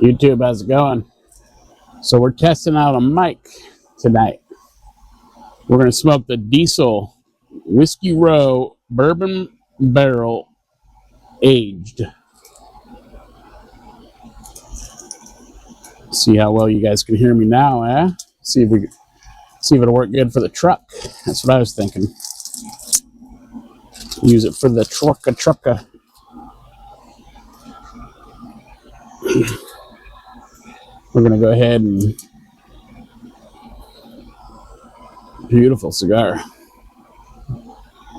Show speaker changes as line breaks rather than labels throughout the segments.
YouTube, how's it going? So we're testing out a mic tonight. We're going to smoke the Diesel Whiskey Row Bourbon Barrel Aged. See how well you guys can hear me now, eh? See if it'll work good for the truck. That's what I was thinking. Use it for the trucka. We're going to go ahead and... Beautiful cigar.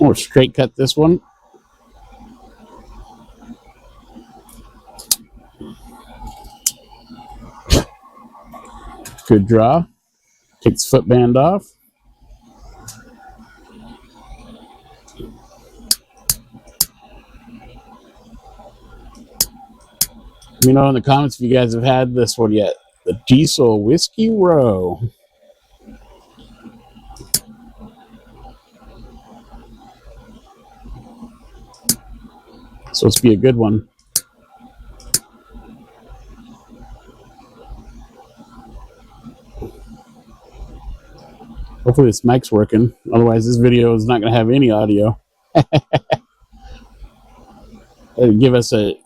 We'll straight cut this one. Good draw. Take the footband off. Let me know in the comments if you guys have had this one yet. The Diesel Whiskey Row. Supposed to be a good one. Hopefully this mic's working. Otherwise this video is not going to have any audio. It'll give us a...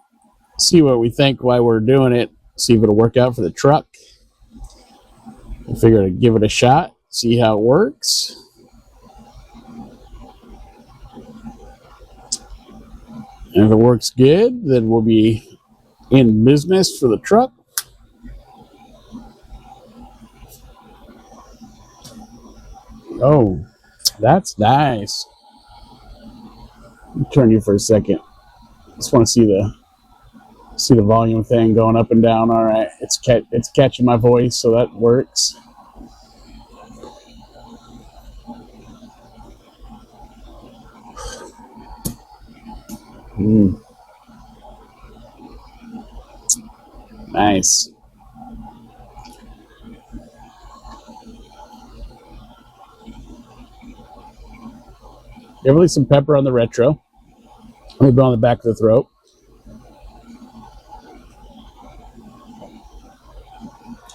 See what we think while we're doing it. See if it'll work out for the truck. We'll figure to give it a shot. See how it works. And if it works good, then we'll be in business for the truck. Oh, that's nice. Let me turn you for a second. Just want to see the volume thing going up and down. All right, it's catching my voice, so that works. Nice. Definitely some pepper on the retro. A little bit on the back of the throat.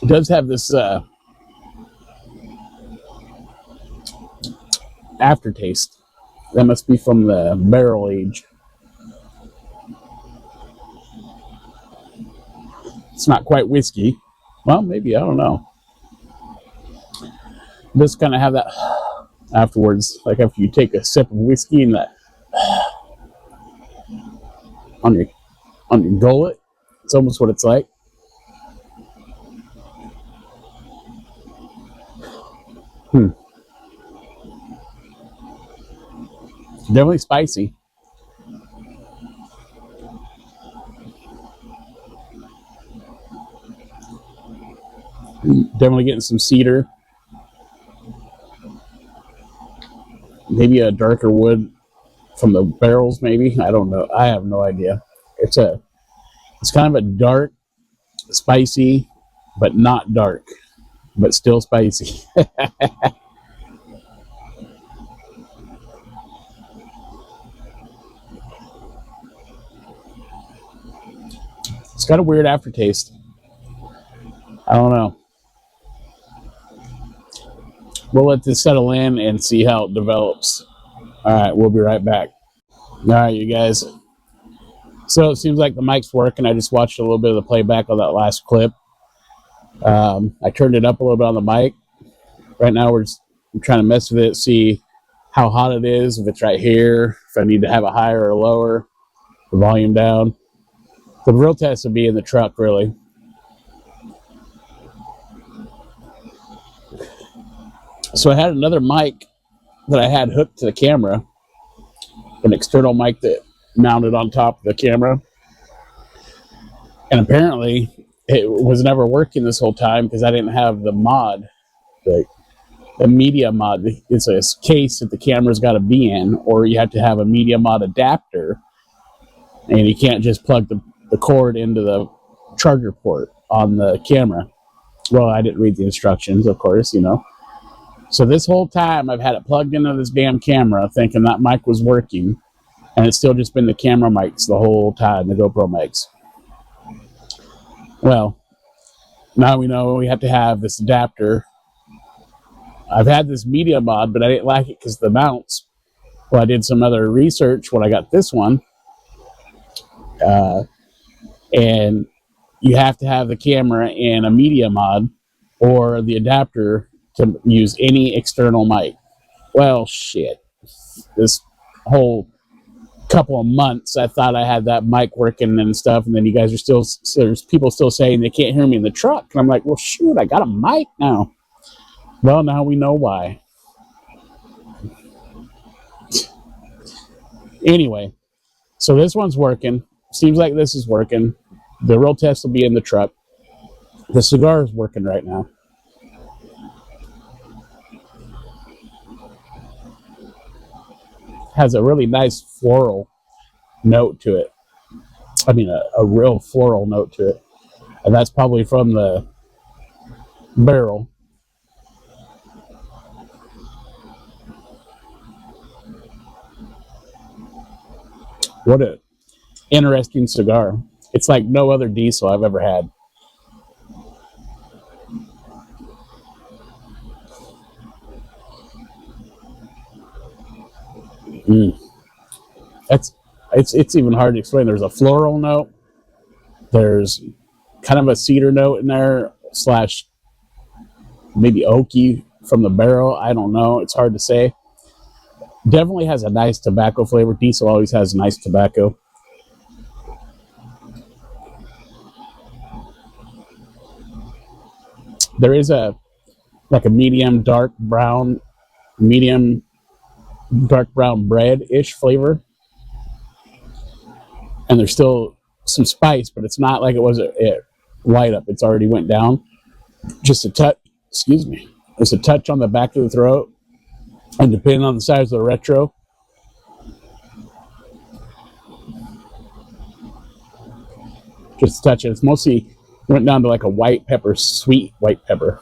It does have this aftertaste. That must be from the barrel age. It's not quite whiskey. Well, maybe, I don't know. It does kind of have that afterwards, like after you take a sip of whiskey and that on your gullet. It's almost what it's like. Definitely spicy. Definitely getting some cedar. Maybe a darker wood from the barrels, maybe. I don't know. I have no idea. It's kind of a dark, spicy, but not dark, but still spicy. It's got a weird aftertaste. I don't know. We'll let this settle in and see how it develops. All right, we'll be right back. All right, you guys. So it seems like the mic's working. I just watched a little bit of the playback on that last clip. I turned it up a little bit on the mic. Right now I'm trying to mess with it, see how hot it is, if it's right here, if I need to have it higher or lower, the volume down. The real test would be in the truck, really. So I had another mic that I had hooked to the camera, an external mic that mounted on top of the camera. And apparently it was never working this whole time because I didn't have the mod, the media mod. It's a case that the camera's got to be in, or you have to have a media mod adapter, and you can't just plug the cord into the charger port on the camera. Well, I didn't read the instructions, of course, you know. So this whole time I've had it plugged into this damn camera thinking that mic was working, and it's still just been the camera mics the whole time, the GoPro mics. Well, Now we know we have to have this adapter. I've had this media mod, but I didn't like it because the mounts. Well, I did some other research when I got this one. And you have to have the camera in a media mod or the adapter to use any external mic. Well, shit. This whole couple of months, I thought I had that mic working and stuff, and then you guys are still, there's people still saying they can't hear me in the truck. And I'm like, well, shoot, I got a mic now. Well, now we know why. Anyway, so this one's working. Seems like this is working. The real test will be in the truck. The cigar is working right now. Has a really nice floral note to it. I mean, a real floral note to it. And that's probably from the barrel. What a interesting cigar. It's like no other diesel I've ever had. It's even hard to explain. There's a floral note. There's kind of a cedar note in there, slash maybe oaky from the barrel. I don't know. It's hard to say. Definitely has a nice tobacco flavor. Diesel always has nice tobacco. There is a medium dark brown bread-ish flavor. And there's still some spice, but it's not like it was at light up. It's already went down. Just a touch, excuse me. There's a touch on the back of the throat. And depending on the size of the retro, just touch it. It's mostly went down to like a white pepper, sweet white pepper.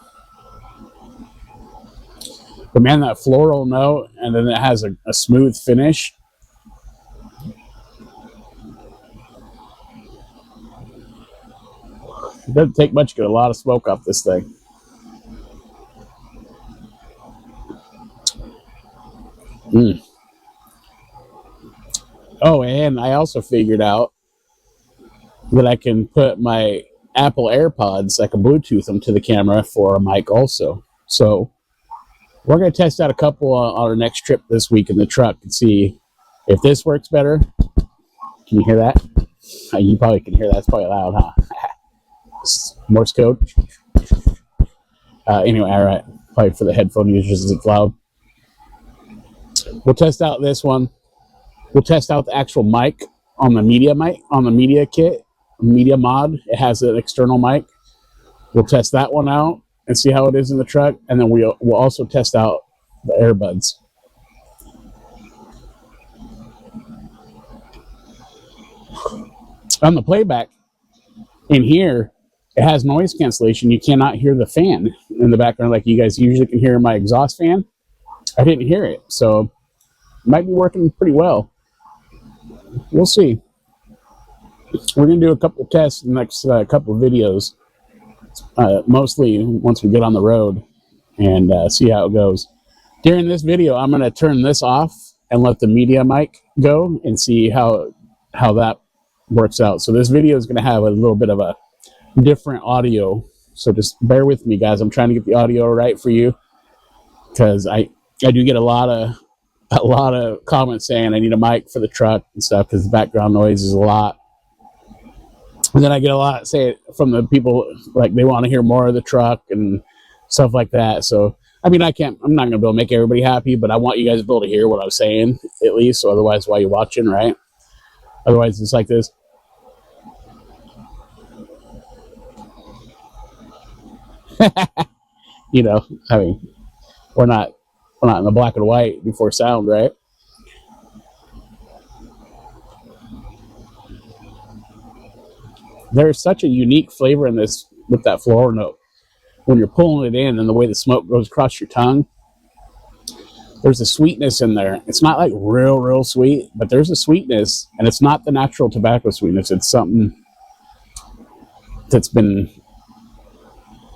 But man, that floral note, and then it has a smooth finish. It doesn't take much to get a lot of smoke off this thing. Oh, and I also figured out that I can put my Apple AirPods, I can Bluetooth them to the camera for a mic also. So we're going to test out a couple on our next trip this week in the truck and see if this works better. Can you hear that? You probably can hear that. It's probably loud, huh? Morse code. Anyway, all right. Probably for the headphone users, it's loud. We'll test out this one. We'll test out the actual mic, on the media kit, media mod. It has an external mic. We'll test that one out and see how it is in the truck, and then we'll also test out the earbuds. On the playback in here, it has noise cancellation. You cannot hear the fan in the background like you guys usually can hear my exhaust fan. I didn't hear it, so it might be working pretty well. We'll see. We're going to do a couple of tests in the next couple of videos, mostly once we get on the road and see how it goes. During this video, I'm going to turn this off and let the media mic go and see how that works out. So this video is going to have a little bit of a different audio. So just bear with me, guys. I'm trying to get the audio right for you because I do get a lot of comments saying I need a mic for the truck and stuff because the background noise is a lot. And then I get a lot say from the people like they want to hear more of the truck and stuff like that. So I mean, I'm not gonna be able to make everybody happy, but I want you guys to be able to hear what I'm saying at least. So otherwise, why are you watching, right? Otherwise, it's like this. You know, I mean, we're not in the black and white before sound, right? There's such a unique flavor in this with that floral note. When you're pulling it in and the way the smoke goes across your tongue, there's a sweetness in there. It's not like real sweet, but there's a sweetness, and it's not the natural tobacco sweetness. It's something that's been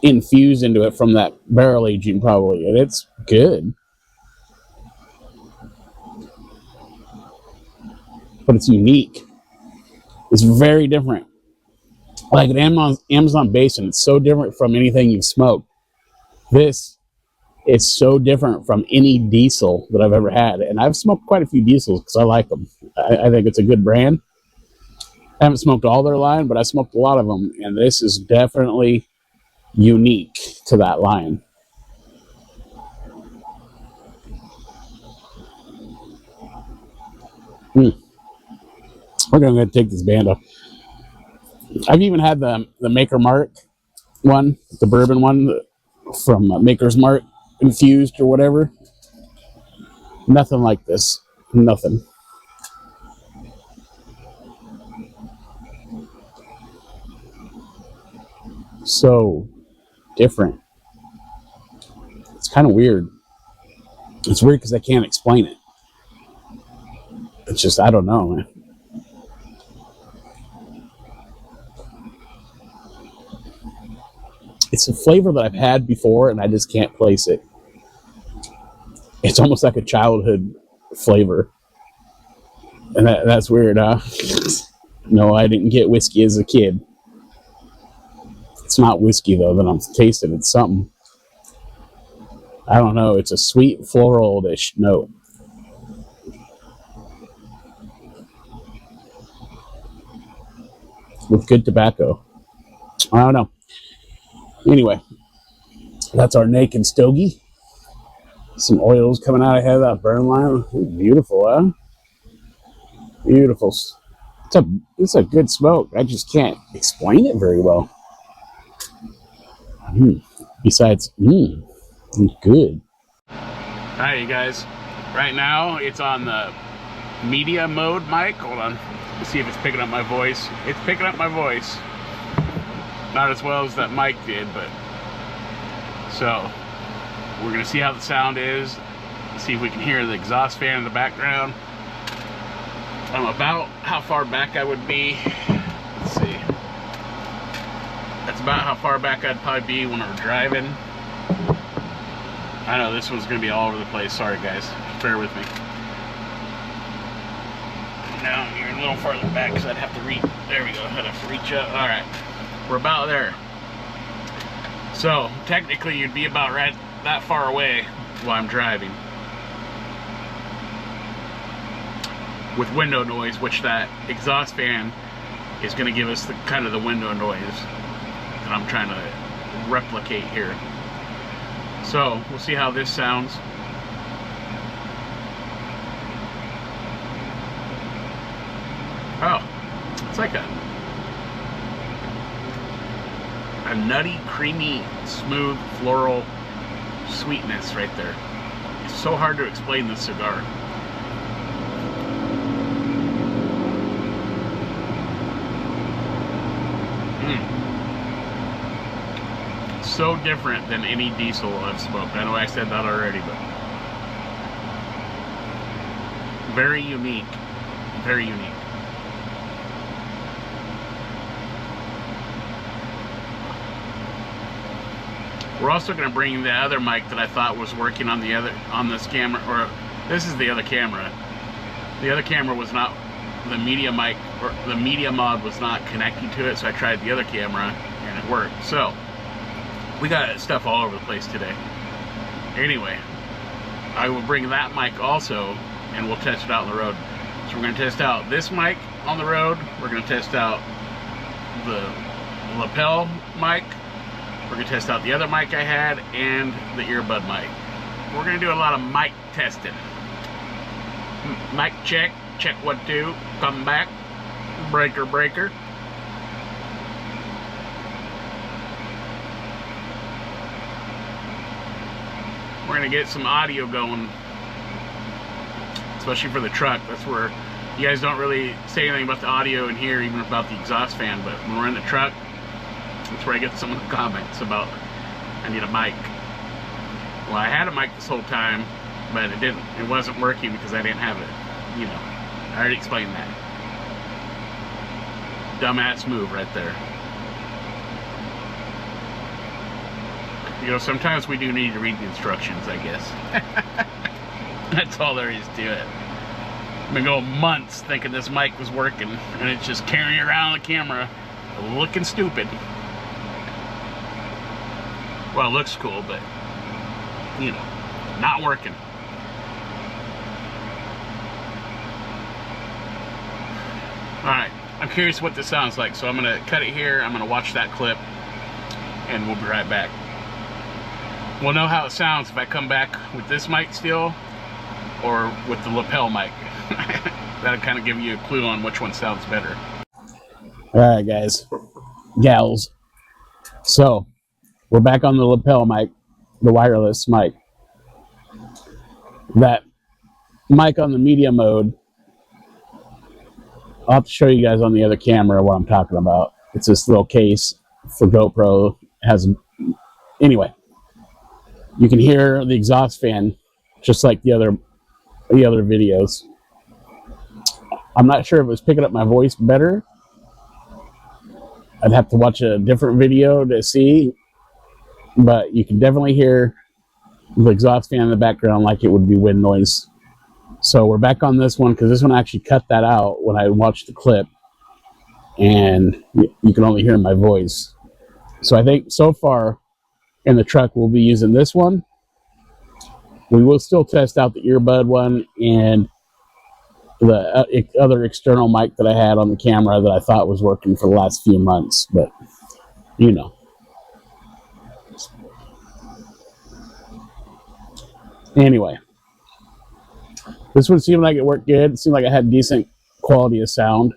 infused into it from that barrel aging probably, and it's good. But it's unique. It's very different. Like an Amazon Basin, it's so different from anything you've smoked. This is so different from any diesel that I've ever had. And I've smoked quite a few diesels because I like them. I think it's a good brand. I haven't smoked all their line, but I smoked a lot of them. And this is definitely unique to that line. We're going to take this band off. I've even had the Maker Mark one, the bourbon one from Maker's Mark infused or whatever. Nothing like this. Nothing. So different. It's kind of weird. It's weird because I can't explain it. It's just, I don't know, man. It's a flavor that I've had before and I just can't place it. It's almost like a childhood flavor. And that's weird, huh? No, I didn't get whiskey as a kid. It's not whiskey, though, that I'm tasting. It's something. I don't know. It's a sweet, floral-ish note. With good tobacco. I don't know. Anyway, that's our naked stogie. Some oils coming out ahead of that burn line. Ooh, beautiful, huh? Beautiful. It's a good smoke. I just can't explain it very well. Besides, good. Alright, you guys. Right now, it's on the media mode mic. Hold on. Let's see if it's picking up my voice. It's picking up my voice. Not as well as that mic did, but... So, we're going to see how the sound is. See if we can hear the exhaust fan in the background. About how far back I would be. Let's see. That's about how far back I'd probably be when we're driving. I know this one's going to be all over the place. Sorry, guys. Bear with me. Now you're a little farther back because I'd have to reach. There we go. I'd have to reach up. All right. We're about there. So, technically, you'd be about right that far away while I'm driving. With window noise, which that exhaust fan is going to give us the kind of the window noise that I'm trying to replicate here. So, we'll see how this sounds. Oh, it's like a nutty, creamy, smooth, floral sweetness right there. It's so hard to explain this cigar. So different than any diesel I've smoked. I know I said that already, but very unique. Very unique. We're also going to bring the other mic that I thought was working on this camera, or this is the other camera. The other camera was not, the media mic, or the media mod was not connecting to it, so I tried the other camera and it worked. So, we got stuff all over the place today. Anyway, I will bring that mic also, and we'll test it out on the road. So we're going to test out this mic on the road. We're going to test out the lapel mic. We're going to test out the other mic I had and the earbud mic. We're going to do a lot of mic testing. Mic check, check 1 2, come back, breaker breaker. We're going to get some audio going, especially for the truck. That's where you guys don't really say anything about the audio in here, even about the exhaust fan, but when we're in the truck, that's where I get some of the comments about I need a mic. Well, I had a mic this whole time, but it wasn't working because I didn't have it. You know, I already explained that. Dumbass move right there. You know, sometimes we do need to read the instructions, I guess. That's all there is to it. I've been going months thinking this mic was working, and it's just carrying around the camera looking stupid. Well, it looks cool, but, you know, not working. Alright, I'm curious what this sounds like, so I'm going to cut it here, I'm going to watch that clip, and we'll be right back. We'll know how it sounds if I come back with this mic still, or with the lapel mic. That'll kind of give you a clue on which one sounds better. Alright guys, gals, so we're back on the lapel mic, the wireless mic. That mic on the media mode, I'll have to show you guys on the other camera what I'm talking about. It's this little case for GoPro. It has, anyway, you can hear the exhaust fan just like the other videos. I'm not sure if it was picking up my voice better. I'd have to watch a different video to see, but you can definitely hear the exhaust fan in the background like it would be wind noise. So we're back on this one because this one actually cut that out when I watched the clip, and you can only hear my voice. So I think so far in the truck we'll be using this one. We will still test out the earbud one and the other external mic that I had on the camera that I thought was working for the last few months, but you know. Anyway, this one seemed like it worked good. It seemed like I had decent quality of sound.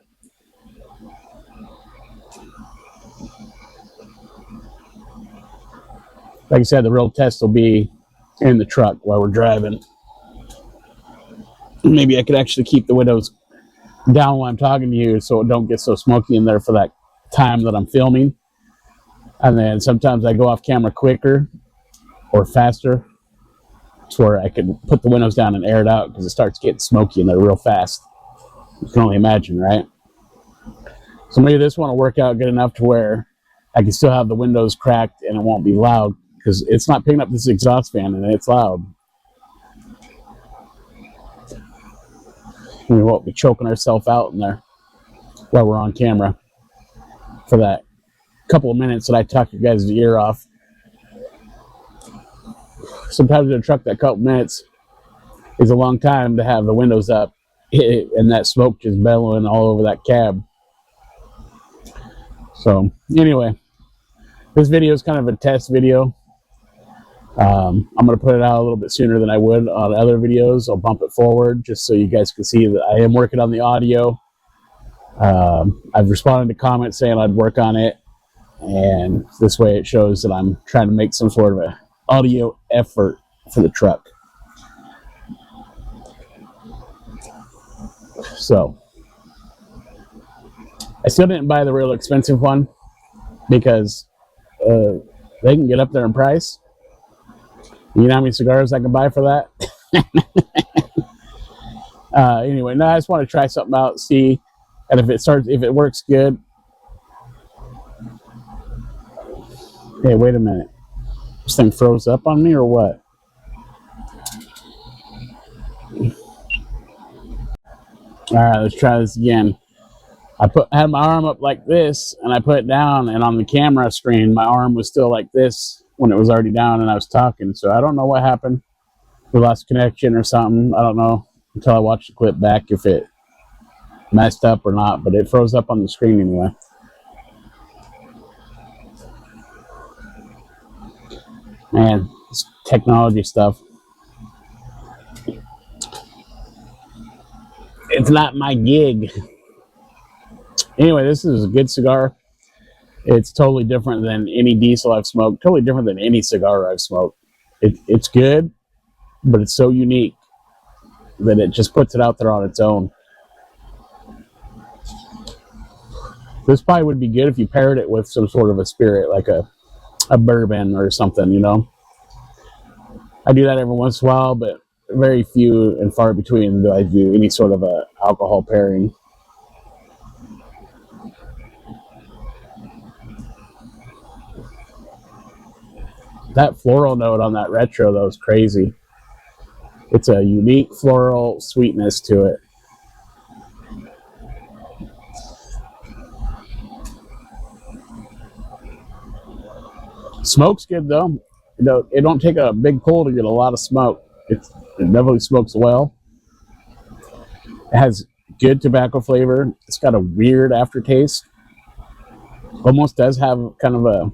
Like I said, the real test will be in the truck while we're driving. Maybe I could actually keep the windows down while I'm talking to you so it don't get so smoky in there for that time that I'm filming. And then sometimes I go off camera quicker or faster to where I can put the windows down and air it out because it starts getting smoky in there real fast. You can only imagine, right? So maybe this one will work out good enough to where I can still have the windows cracked and it won't be loud because it's not picking up this exhaust fan and it's loud. We won't be choking ourselves out in there while we're on camera for that couple of minutes that I talk your guys' ear off. Sometimes in a truck, that couple minutes is a long time to have the windows up and that smoke just bellowing all over that cab. So anyway, this video is kind of a test video. I'm going to put it out a little bit sooner than I would on other videos. I'll bump it forward just so you guys can see that I am working on the audio. I've responded to comments saying I'd work on it, and this way it shows that I'm trying to make some sort of a audio effort for the truck. So I still didn't buy the real expensive one because they can get up there in price. You know how many cigars I can buy for that? Anyway, no, I just want to try something out, see, and if it works good. Hey, wait a minute. This thing froze up on me or what? All right, let's try this again. I had my arm up like this, and I put it down, and on the camera screen, my arm was still like this when it was already down, and I was talking. So I don't know what happened. We lost connection or something. I don't know until I watch the clip back if it messed up or not, but it froze up on the screen anyway. Man, it's technology stuff. It's not my gig. Anyway, this is a good cigar. It's totally different than any diesel I've smoked. Totally different than any cigar I've smoked. It's good, but it's so unique that it just puts it out there on its own. This probably would be good if you paired it with some sort of a spirit, like a bourbon or something, you know. I do that every once in a while, but very few and far between do I do any sort of a alcohol pairing. That floral note on that retro, though, is crazy. It's a unique floral sweetness to it. Smoke's good, though. It don't take a big pull to get a lot of smoke. It definitely smokes well. It has good tobacco flavor. It's got a weird aftertaste. Almost does have kind of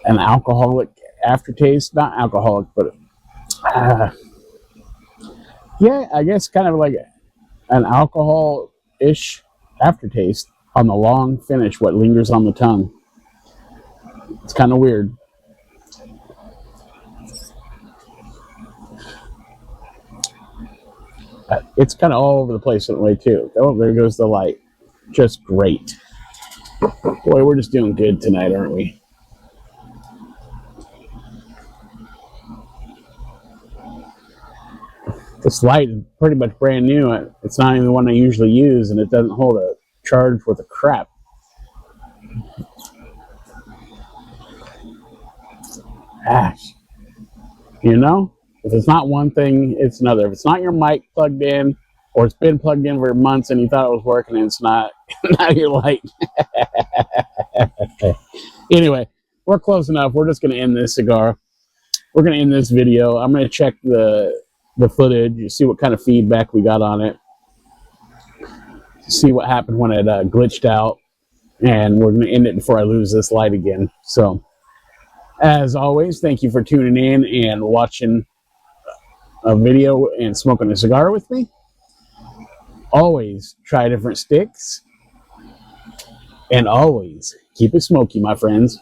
an alcoholic aftertaste. Not alcoholic, but yeah, I guess kind of like an alcohol-ish aftertaste on the long finish, what lingers on the tongue. It's kind of weird. It's kind of all over the place in a way, too. Oh, there goes the light. Just great. Boy, we're just doing good tonight, aren't we? This light is pretty much brand new. It's not even the one I usually use, and it doesn't hold a charge worth of crap. Gosh. You know? If it's not one thing, it's another. If it's not your mic plugged in, or it's been plugged in for months and you thought it was working and it's not, now your light. Anyway, we're close enough. We're just going to end this cigar. We're going to end this video. I'm going to check the footage, see what kind of feedback we got on it, see what happened when it glitched out, and we're going to end it before I lose this light again. So, as always, thank you for tuning in and watching a video and smoking a cigar with me. Always try different sticks, and always keep it smoky, my friends.